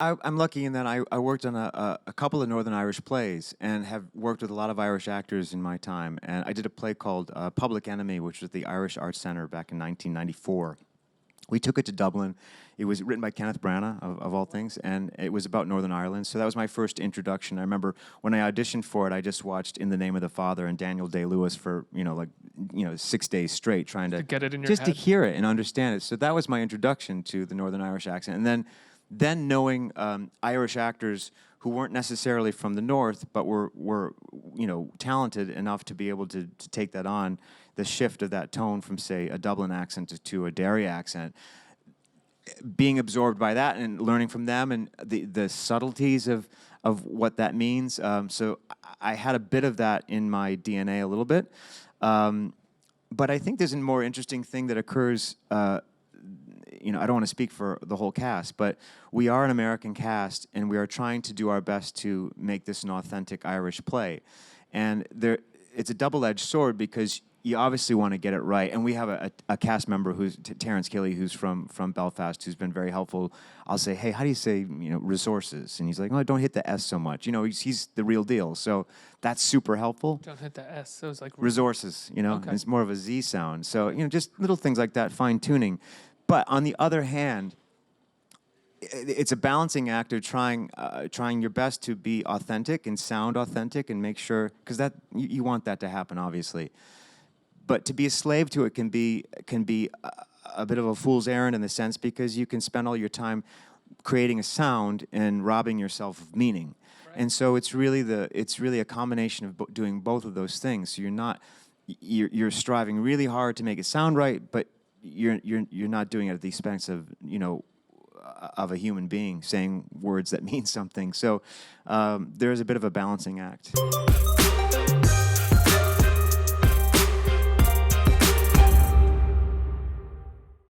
I'm lucky in that I worked on a couple of Northern Irish plays and have worked with a lot of Irish actors in my time. And I did a play called Public Enemy, which was at the Irish Arts Centre back in 1994. We took it to Dublin. It was written by Kenneth Branagh, of all things, and it was about Northern Ireland. So that was my first introduction. I remember when I auditioned for it, I just watched In the Name of the Father and Daniel Day-Lewis for 6 days straight, trying to get it in your just to head. hear it and understand it. So that was my introduction to the Northern Irish accent, and then knowing Irish actors who weren't necessarily from the North, but were talented enough to be able to take that on, the shift of that tone from, say, a Dublin accent to a Derry accent, being absorbed by that and learning from them and the subtleties of what that means. So I had a bit of that in my DNA a little bit. But I think there's a more interesting thing that occurs. I don't want to speak for the whole cast, but we are an American cast, and we are trying to do our best to make this an authentic Irish play. And it's a double-edged sword because you obviously want to get it right. And we have a cast member who's Terence Kelly, who's from Belfast, who's been very helpful. I'll say, hey, how do you say resources? And he's like, oh, don't hit the S so much. He's the real deal. So that's super helpful. Don't hit the S. So it's like resources. Okay. It's more of a Z sound. So just little things like that, fine tuning. But on the other hand, it's a balancing act of trying your best to be authentic and sound authentic and make sure, because that you want that to happen, obviously. But to be a slave to it can be a bit of a fool's errand in the sense because you can spend all your time creating a sound and robbing yourself of meaning. Right. And so it's really a combination of doing both of those things. So you're striving really hard to make it sound right, but you're not doing it at the expense of of a human being saying words that mean something. So there's a bit of a balancing act.